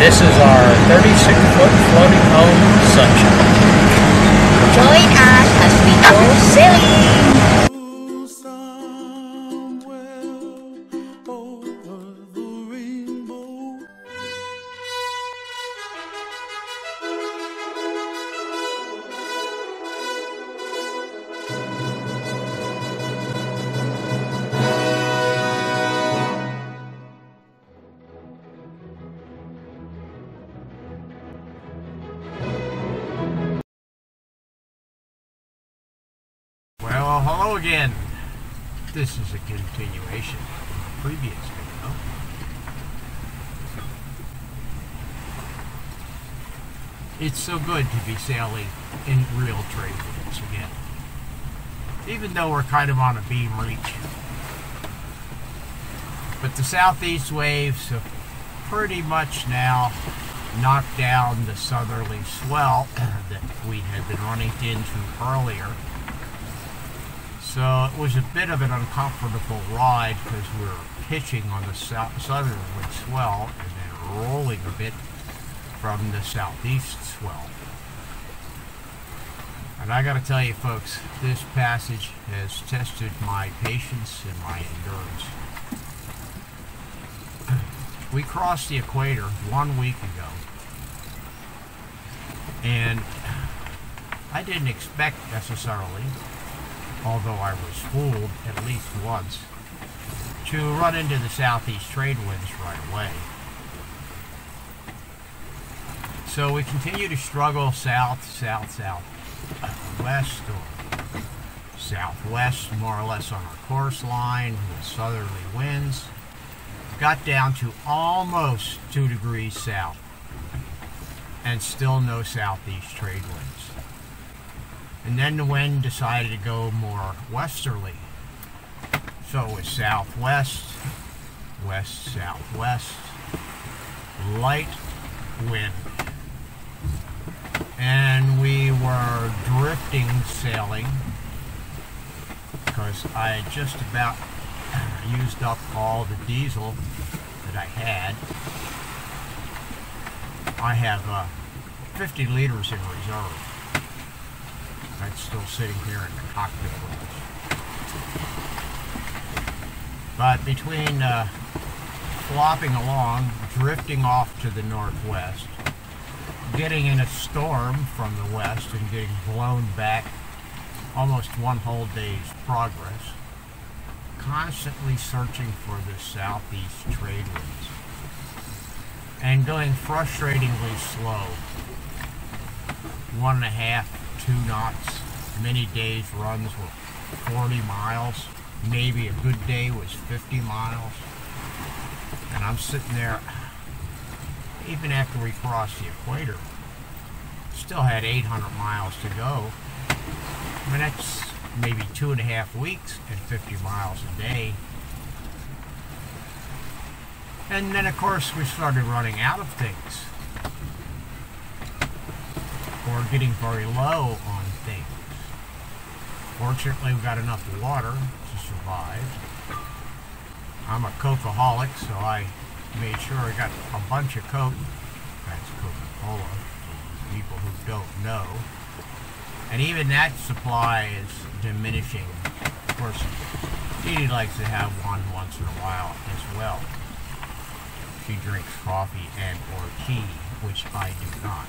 This is our 36-foot floating home, Sunshine. Join us as we go sailing. Well, hello again. This is a continuation of the previous video. It's so good to be sailing in real trade winds again. Even though we're kind of on a beam reach. But the southeast waves have pretty much now knocked down the southerly swell that we had been running into earlier. So it was a bit of an uncomfortable ride because we were pitching on the southerly swell and then rolling a bit from the southeast swell. And I gotta tell you folks, this passage has tested my patience and my endurance. We crossed the equator 1 week ago, and I didn't expect necessarily, although I was fooled at least once, to run into the southeast trade winds right away. So we continue to struggle south, west, or southwest, more or less on our course line with southerly winds. Got down to almost 2 degrees south, and still no southeast trade winds. And then the wind decided to go more westerly. So it was southwest, west-southwest, light wind. And we were drifting sailing because I had just about used up all the diesel that I had. I have 50 liters in reserve. That's still sitting here in the cockpit with us. But between flopping along, drifting off to the northwest, getting in a storm from the west and getting blown back almost one whole day's progress, constantly searching for the southeast trade winds, and going frustratingly slow. 1.5, 2 knots. Many days runs were 40 miles. Maybe a good day was 50 miles. And I'm sitting there, even after we crossed the equator, still had 800 miles to go. I mean, that's maybe 2.5 weeks at 50 miles a day. And then, of course, we started running out of things, or getting very low on things. Fortunately, we got enough water to survive. I'm a Coca-holic, so I made sure I got a bunch of Coke. That's Coca-Cola, for people who don't know. And even that supply is diminishing. Of course, Edie likes to have one once in a while as well. She drinks coffee and or tea, which I do not.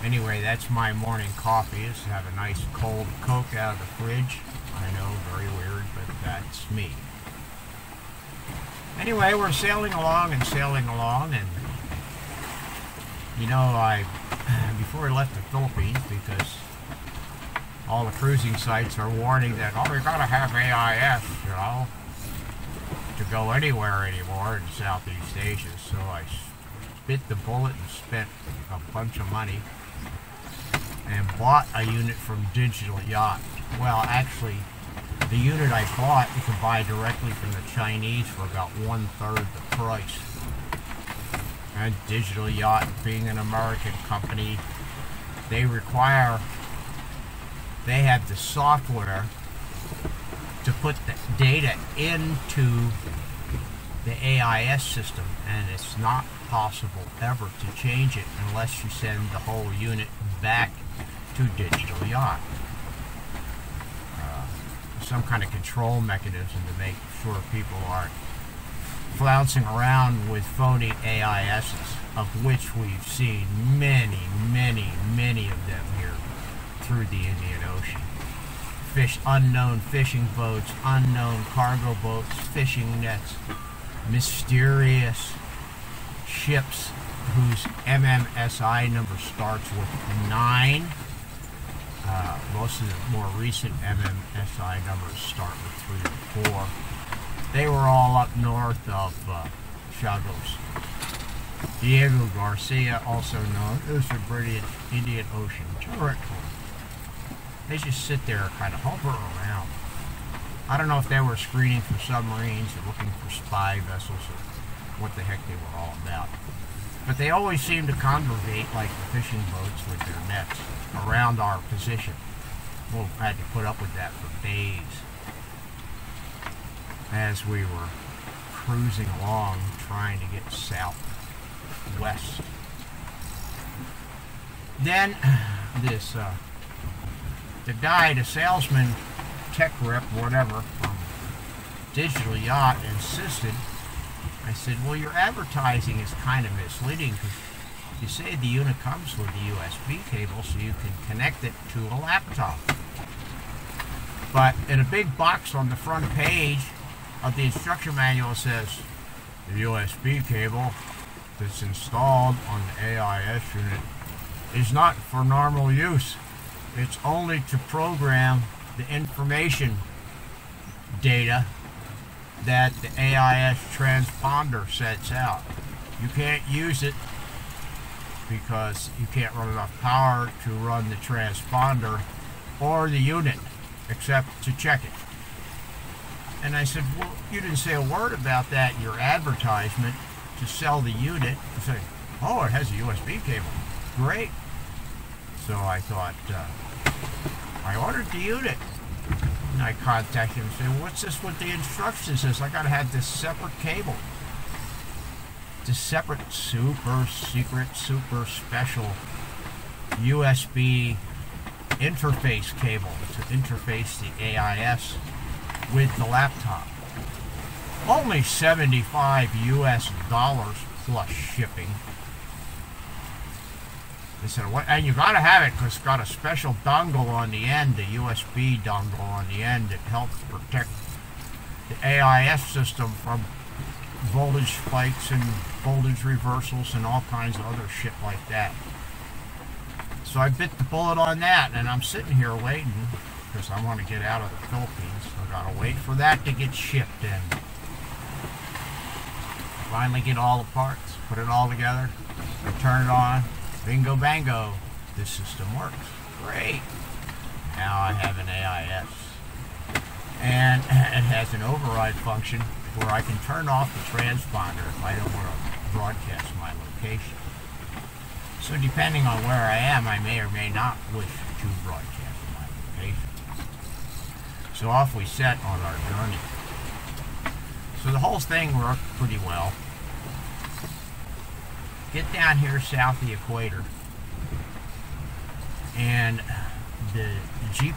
Anyway, that's my morning coffee, is to have a nice cold Coke out of the fridge. I know, very weird, but that's me. Anyway, we're sailing along, and you know, before I left the Philippines, because all the cruising sites are warning that, oh, we gotta have AIS, you know, to go anywhere anymore in Southeast Asia. So I bit the bullet and spent a bunch of money and bought a unit from Digital Yacht. Well, actually, the unit I bought, you can buy directly from the Chinese for about 1/3 the price. And Digital Yacht, being an American company, they have the software to put the data into the AIS system, and it's not possible ever to change it unless you send the whole unit back to digital yacht. Some kind of control mechanism to make sure people aren't flouncing around with phony AISs, of which we've seen many, many, many of them here through the Indian Ocean. Unknown fishing boats, unknown cargo boats, fishing nets, mysterious ships whose MMSI number starts with 9. Most of the more recent MMSI numbers start with 3 or 4. They were all up north of Chagos. Diego Garcia, also known as the British Indian Ocean Territory. They just sit there and kind of hover around. I don't know if they were screening for submarines or looking for spy vessels or what the heck they were all about. But they always seem to congregate like the fishing boats with their nets around our position. We'll had to put up with that for days as we were cruising along trying to get southwest. Then this the guy, the salesman, tech rep, whatever, from Digital Yacht insisted. I said, well, your advertising is kind of misleading because you say the unit comes with a USB cable so you can connect it to a laptop. But in a big box on the front page of the instruction manual says the USB cable that's installed on the AIS unit is not for normal use. It's only to program the information data that the AIS transponder sets out. You can't use it because you can't run enough power to run the transponder or the unit except to check it. And I said, well, you didn't say a word about that in your advertisement to sell the unit. I said, oh, it has a USB cable. Great. So I thought, I ordered the unit. And I contacted him and said, well, what's this with the instructions? Says I gotta have this separate cable. This separate super secret, super special USB interface cable to interface the AIS with the laptop. Only $75 US plus shipping. They said, what? And you gotta have it because it's got a special dongle on the end, a USB dongle on the end that helps protect the AIS system from voltage spikes and voltage reversals and all kinds of other shit like that. So I bit the bullet on that, and I'm sitting here waiting because I want to get out of the Philippines. So I gotta wait for that to get shipped in. Finally get all the parts, put it all together, turn it on. Bingo bango, this system works. Great. Now I have an AIS. And it has an override function where I can turn off the transponder if I don't want to broadcast my location. So depending on where I am, I may or may not wish to broadcast my location. So off we set on our journey. So the whole thing worked pretty well. Get down here south of the equator, and the Jeep,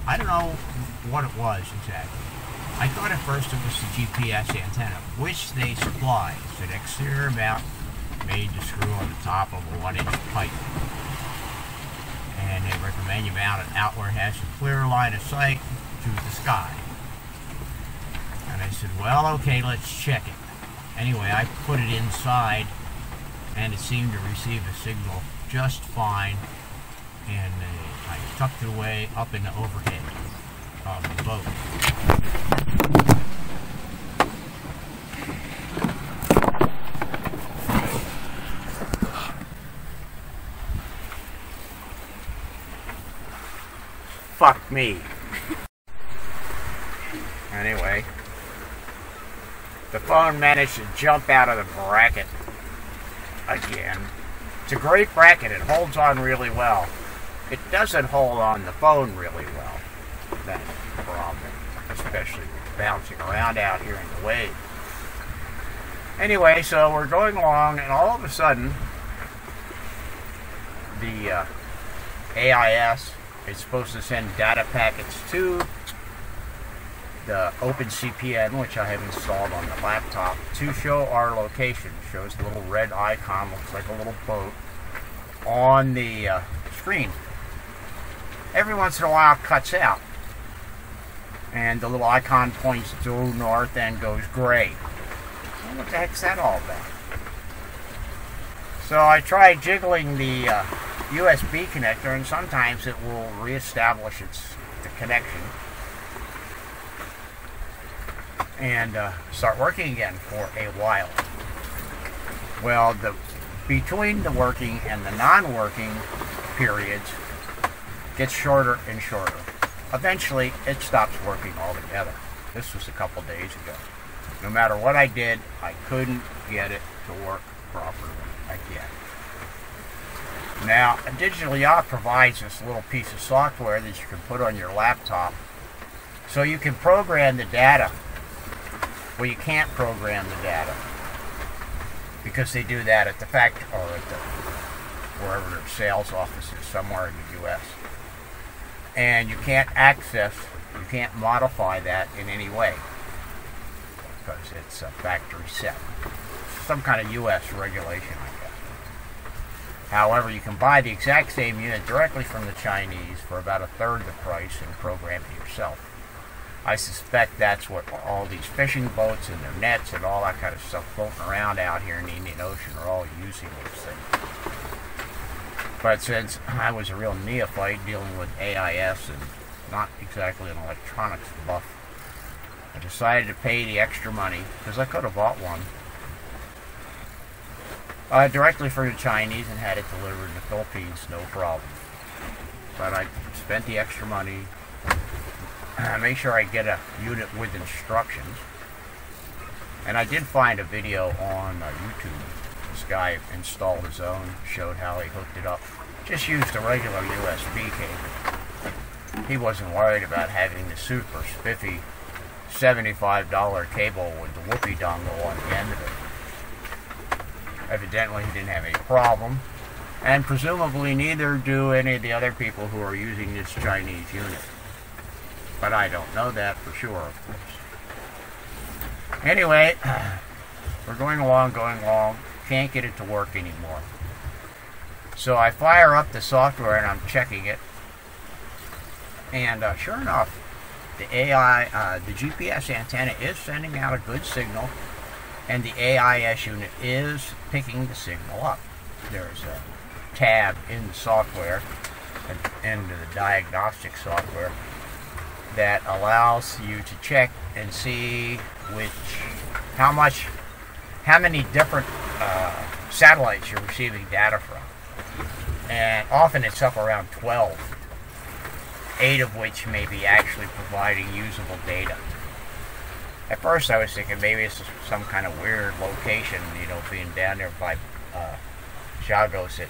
I don't know what it was exactly. I thought at first it was the GPS antenna, which they supply. It's an exterior mount made to screw on the top of a 1-inch pipe. And they recommend you mount it out where it has a clear line of sight to the sky. And I said, well, okay, let's check it. Anyway, I put it inside, and it seemed to receive a signal just fine, and I tucked it away up in the overhead of the boat. Fuck me. Anyway. The phone managed to jump out of the bracket again. It's a great bracket. It holds on really well. It doesn't hold on the phone really well. That's the problem, especially bouncing around out here in the waves. Anyway, so we're going along, and all of a sudden, the AIS is supposed to send data packets to the OpenCPN, which I have installed on the laptop, to show our location. It shows the little red icon, looks like a little boat, on the screen. Every once in a while it cuts out, and the little icon points due north and goes gray. What the heck's that all about? So I tried jiggling the USB connector, and sometimes it will reestablish the connection and start working again for a while. Well, between the working and the non-working periods gets shorter and shorter. Eventually, it stops working altogether. This was a couple days ago. No matter what I did, I couldn't get it to work properly again. Now, Digital Yacht provides this little piece of software that you can put on your laptop so you can program the data. Well, you can't program the data because they do that at the factory or at wherever their sales office is, somewhere in the U.S. And you can't modify that in any way because it's a factory set. Some kind of U.S. regulation, I guess. However, you can buy the exact same unit directly from the Chinese for about a third the price and program it yourself. I suspect that's what all these fishing boats and their nets and all that kind of stuff floating around out here in the Indian Ocean are all using these things. But since I was a real neophyte dealing with AIS and not exactly an electronics buff, I decided to pay the extra money, because I could have bought one, directly from the Chinese and had it delivered in the Philippines, no problem. But I spent the extra money. Make sure I get a unit with instructions. And I did find a video on YouTube. This guy installed his own, showed how he hooked it up. Just used a regular USB cable. He wasn't worried about having the super spiffy $75 cable with the whoopee dongle on the end of it. Evidently he didn't have any problem. And presumably neither do any of the other people who are using this Chinese unit. But I don't know that for sure, of course. Anyway, we're going along, can't get it to work anymore. So I fire up the software and I'm checking it. And sure enough, the GPS antenna is sending out a good signal, and the AIS unit is picking the signal up. There's a tab in the software, in the diagnostic software, that allows you to check and see how many different satellites you're receiving data from. And often it's up around 12, 8 of which may be actually providing usable data. At first I was thinking maybe it's some kind of weird location, being down there by Chagos, that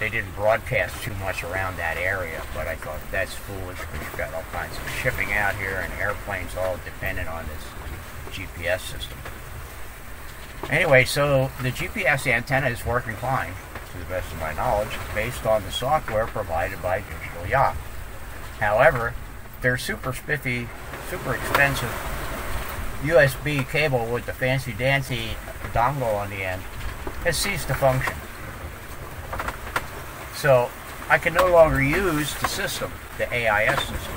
they didn't broadcast too much around that area, but I thought that's foolish because you've got all kinds of shipping out here and airplanes all dependent on this GPS system. Anyway, so the GPS antenna is working fine, to the best of my knowledge, based on the software provided by Digital Yacht. However, their super spiffy, super expensive USB cable with the fancy-dancy dongle on the end has ceased to function. So I can no longer use the system, the AIS system,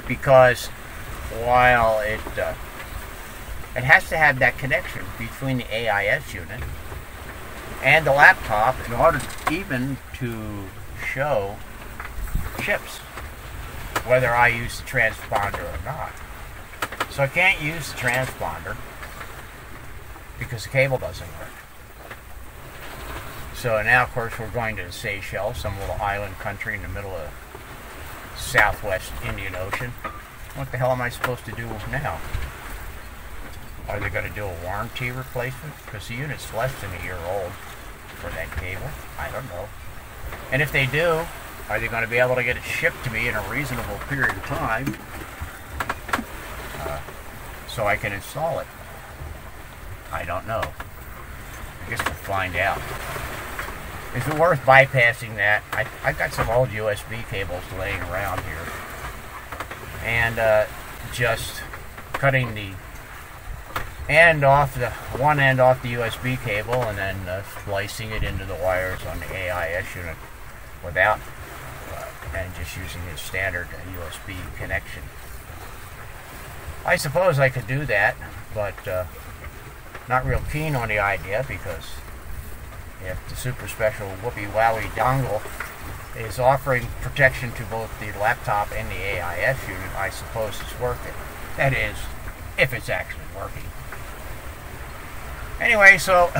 because while it has to have that connection between the AIS unit and the laptop in order even to show chips, whether I use the transponder or not. So I can't use the transponder because the cable doesn't work. So now, of course, we're going to the Seychelles, some little island country in the middle of the southwest Indian Ocean. What the hell am I supposed to do now? Are they going to do a warranty replacement? Because the unit's less than a year old for that cable. I don't know. And if they do, are they going to be able to get it shipped to me in a reasonable period of time? so I can install it? I don't know. I guess we'll find out. Is it worth bypassing that? I've got some old USB cables laying around here. And just cutting the one end off the USB cable and then splicing it into the wires on the AIS unit without and just using his standard USB connection. I suppose I could do that, but not real keen on the idea, because if the super special Whoopie Wowie dongle is offering protection to both the laptop and the AIS unit, I suppose it's worth it. That is, if it's actually working. Anyway, so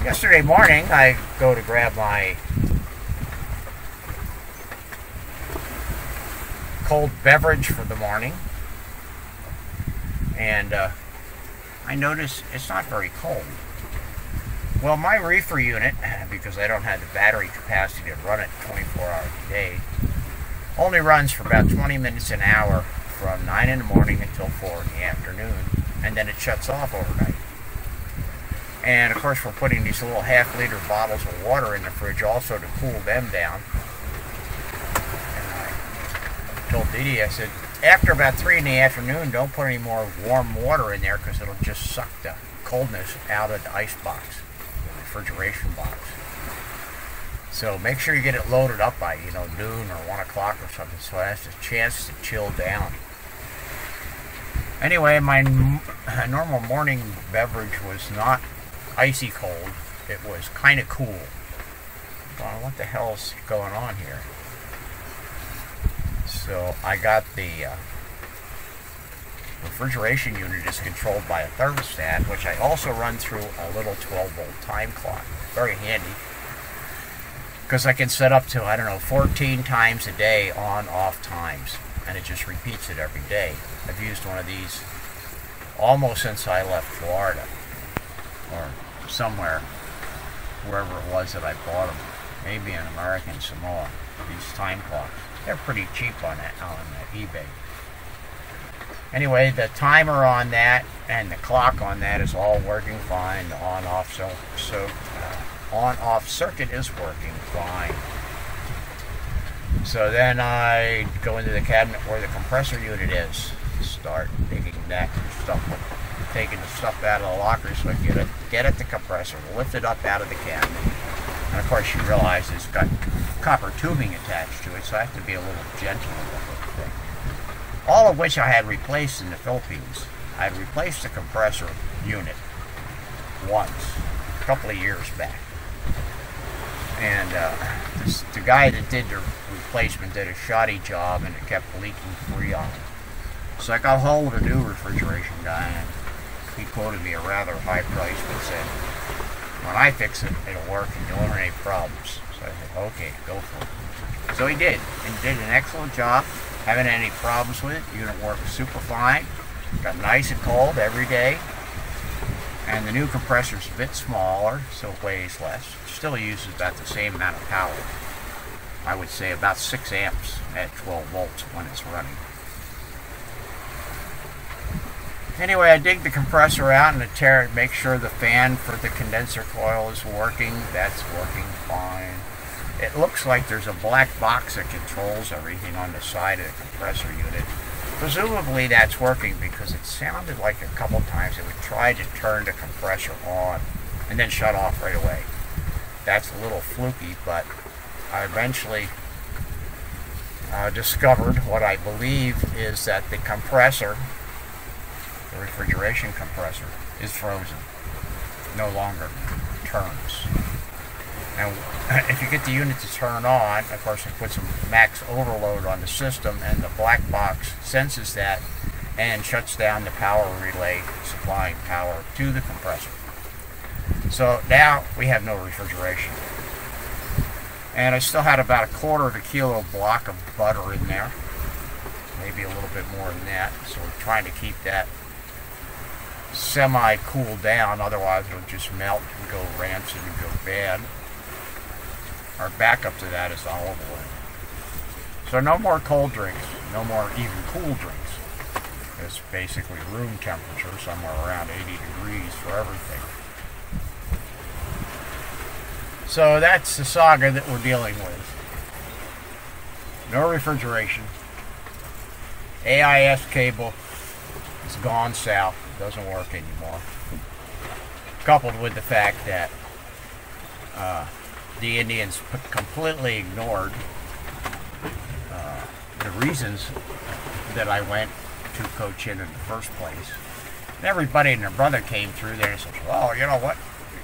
yesterday morning I go to grab my cold beverage for the morning, and I notice it's not very cold. Well, my reefer unit, because I don't have the battery capacity to run it 24 hours a day, only runs for about 20 minutes an hour from 9 in the morning until 4 in the afternoon, and then it shuts off overnight. And of course we're putting these little half-liter bottles of water in the fridge also to cool them down. And I told Dee Dee, I said, after about 3 in the afternoon, don't put any more warm water in there, because it'll just suck the coldness out of the ice box, the refrigeration box. So make sure you get it loaded up by, noon or 1 o'clock or something, so it has a chance to chill down. Anyway, my normal morning beverage was not icy cold. It was kind of cool. Well, what the hell's going on here? So I got the refrigeration unit is controlled by a thermostat, which I also run through a little 12-volt time clock. Very handy, because I can set up to, 14 times a day on-off times, and it just repeats it every day. I've used one of these almost since I left Florida, or somewhere, wherever it was that I bought them. Maybe in American Samoa, these time clocks. They're pretty cheap on eBay. Anyway, the timer on that and the clock on that is all working fine. The on-off circuit is working fine. So then I go into the cabinet where the compressor unit is, start digging that stuff, taking the stuff out of the locker so I can get at the compressor, lift it up out of the cabinet. And of course you realize it's got copper tubing attached to it, so I have to be a little gentle with the thing. All of which I had replaced in the Philippines. I had replaced the compressor unit once, a couple of years back. And the guy that did the replacement did a shoddy job, and it kept leaking Freon. So I got hold of a new refrigeration guy, and he quoted me a rather high price, but said, when I fix it, it'll work and you won't have any problems. So I said, okay, go for it. So he did, and did an excellent job. Haven't had any problems with it. The unit works super fine. Got nice and cold every day. And the new compressor's a bit smaller, so it weighs less. Still uses about the same amount of power. I would say about 6 amps at 12 volts when it's running. Anyway, I dig the compressor out and make sure the fan for the condenser coil is working. That's working fine. It looks like there's a black box that controls everything on the side of the compressor unit. Presumably that's working, because it sounded like a couple times it would try to turn the compressor on and then shut off right away. That's a little fluky, but I eventually discovered what I believe is that the compressor, the refrigeration compressor, is frozen. No longer turns. Now, if you get the unit to turn on, of course, it puts some max overload on the system, and the black box senses that and shuts down the power relay supplying power to the compressor. So now we have no refrigeration. And I still had about 1/4 of a kilo block of butter in there, maybe a little bit more than that. So we're trying to keep that semi-cooled down, otherwise it'll just melt and go rancid and go bad. Our backup to that is olive oil. So no more cold drinks, no more even cool drinks. It's basically room temperature, somewhere around 80 degrees for everything. So that's the saga that we're dealing with. No refrigeration. AIS cable is gone south. Doesn't work anymore. Coupled with the fact that the Indians completely ignored the reasons that I went to Cochin in the first place. And everybody and their brother came through there and said, well, you know what?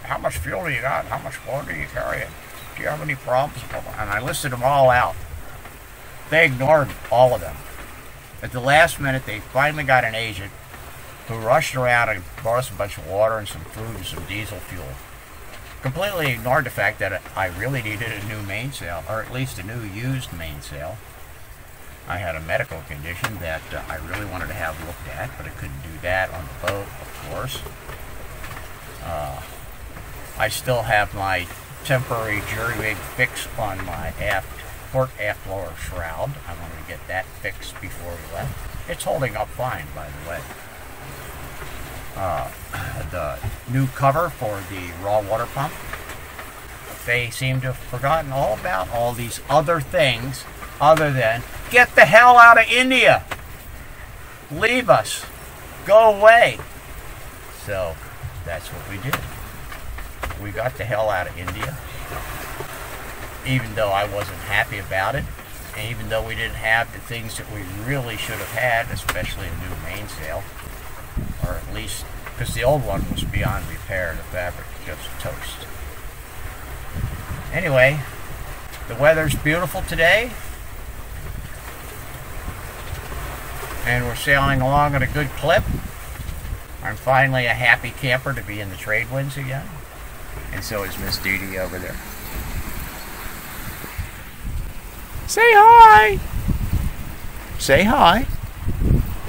How much fuel do you got? How much water do you carry? Do you have any problems? And I listed them all out. They ignored all of them. At the last minute, they finally got an agent who rushed around and brought us a bunch of water and some food and some diesel fuel. Completely ignored the fact that I really needed a new mainsail, or at least a new used mainsail. I had a medical condition that I really wanted to have looked at, but I couldn't do that on the boat, of course. I still have my temporary jury rig fix on my port aft lower shroud. I wanted to get that fixed before we left. It's holding up fine, by the way. The new cover for the raw water pump. They seem to have forgotten all about all these other things other than get the hell out of India. Leave us. Go away. So that's what we did. We got the hell out of India. Even though I wasn't happy about it, and even though we didn't have the things that we really should have had, especially a new mainsail, or at least, because the old one was beyond repair, the fabric just toast. Anyway, the weather's beautiful today, and we're sailing along at a good clip. I'm finally a happy camper to be in the trade winds again, and so is Miss Dee Dee over there. Say hi! Say hi!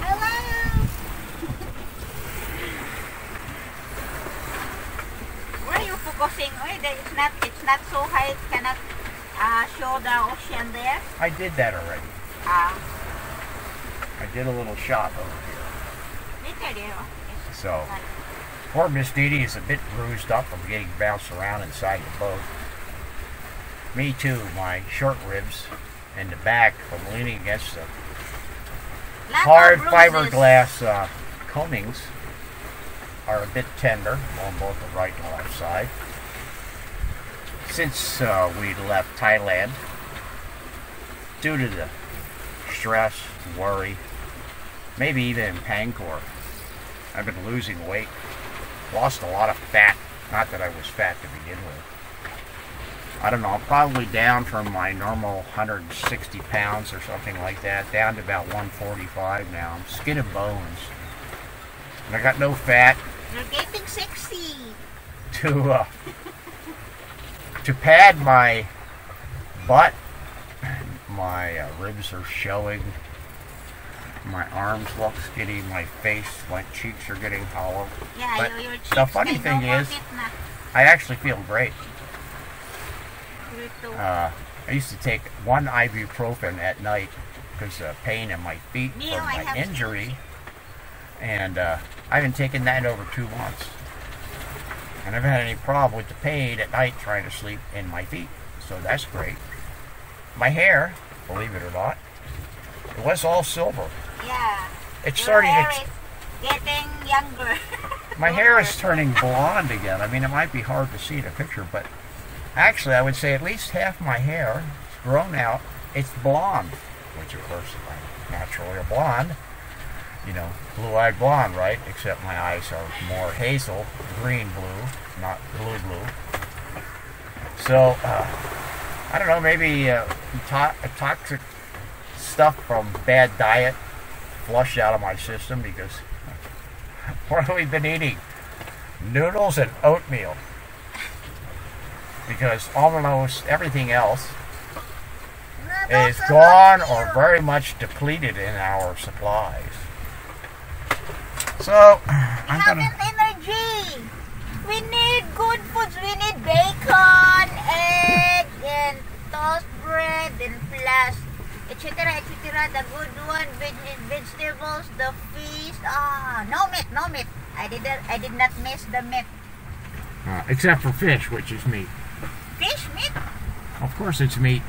Hello! Where are you focusing? It's not so high, it cannot show the ocean there. I did that already. I did a little shot over here. So, poor Miss Dee Dee is a bit bruised up from getting bounced around inside the boat. Me too, my short ribs and the back from leaning against the hard fiberglass coamings are a bit tender on both the right and left side. Since we left Thailand, due to the stress, worry, maybe even in Pangkor, I've been losing weight. Lost a lot of fat. Not that I was fat to begin with. I don't know, I'm probably down from my normal 160 pounds or something like that, down to about 145 now. I'm skin and bones. And I got no fat. You're getting sexy. To pad my butt, my ribs are showing. My arms look skinny, my face, my cheeks are getting hollow. Yeah, but your cheeks, the funny thing is, I actually feel great. I used to take one ibuprofen at night because of pain in my feet from my injury, and I haven't taken that in over 2 months. And I haven't had any problem with the pain at night trying to sleep in my feet, so that's great. My hair, believe it or not, it was all silver. Yeah. It's starting to getting younger. My hair is turning blonde again. I mean, it might be hard to see in a picture, but actually, I would say at least half my hair is grown out. It's blonde, which of course I'm naturally a blonde. You know, blue-eyed blonde, right? Except my eyes are more hazel, green blue, not blue blue. So, I don't know, maybe toxic stuff from bad diet flushed out of my system, because what have we been eating? Noodles and oatmeal. Because almost everything else is gone or very much depleted in our supplies. So, I'm gonna... energy! We need good foods. We need bacon, egg, and toast bread, and plus etc., etc. The good one, vegetables, the fish. Ah, no meat, no meat. I did not miss the meat. Except for fish, which is meat. Fish, meat? Of course it's meat.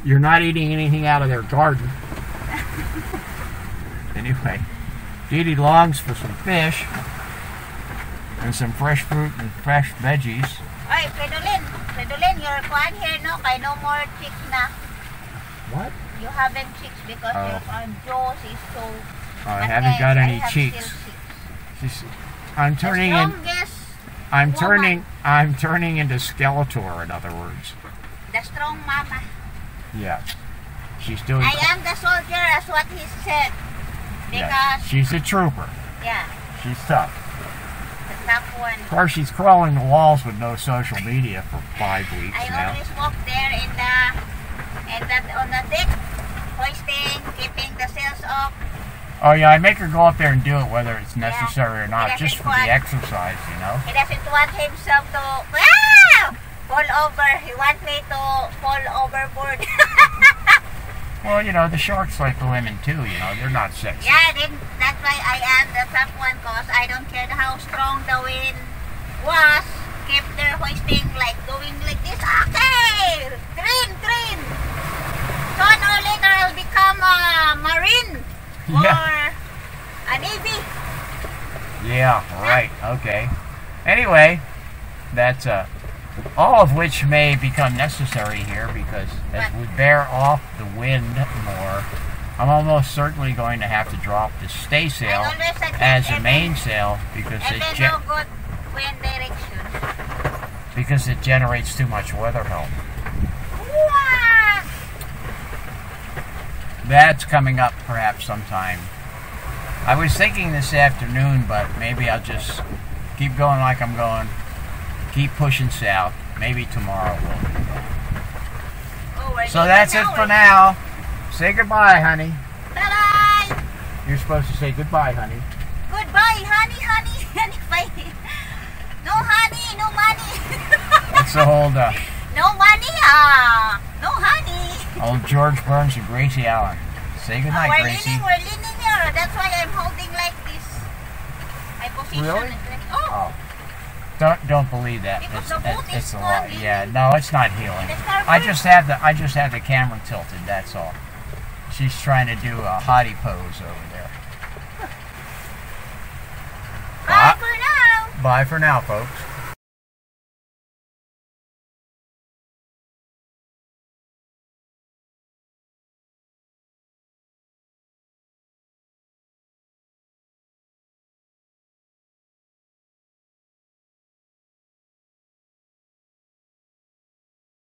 You're not eating anything out of their garden. Anyway, Dee Dee longs for some fish and some fresh fruit and fresh veggies. Oy, Fredolin, you're fine here, no? Kay no more chicks na. What? You haven't chicks because your jaws is so... I haven't got any cheeks. I'm turning in. I'm turning into Skeletor, in other words. The strong mama. Yeah. She's doing. I am the soldier, as what he said. Because. Yeah, she's a trooper. Yeah. She's tough. The tough one. Of course, she's crawling the walls with no social media for 5 weeks I now. always walk there on the deck, hoisting, keeping the sails up. Oh yeah, I make her go up there and do it whether it's necessary or not, just for the exercise, you know. He doesn't want himself to fall over. He wants me to fall overboard. Well, you know, the sharks like the women too, you know, they're not sexy. Yeah, that's why I am the tough one, because I don't care how strong the wind was. Keep their hoisting, like going like this. Okay! Train! Sooner or later I'll become a marine. Yeah. Or a navy. Yeah, right, okay. Anyway, that's all of which may become necessary here, because as we bear off the wind more, I'm almost certainly going to have to drop the staysail as a mainsail because it generates too much weather help. That's coming up perhaps sometime. I was thinking this afternoon, but maybe I'll just keep going like I'm going. Keep pushing south. Maybe tomorrow we'll do that. So that's it for now. Say goodbye, honey. Bye-bye. You're supposed to say goodbye, honey. Goodbye, honey. No honey, no money. That's the whole no money, no honey. Old George Burns and Gracie Allen. Say goodnight, Gracie. We're leaning here. That's why I'm holding like this. My position Really? is like, oh. Don't believe that. It's a lie. healing. Yeah, no, it's not healing. I just have the camera tilted. That's all. She's trying to do a hottie pose over there. Bye for now. Bye for now, folks.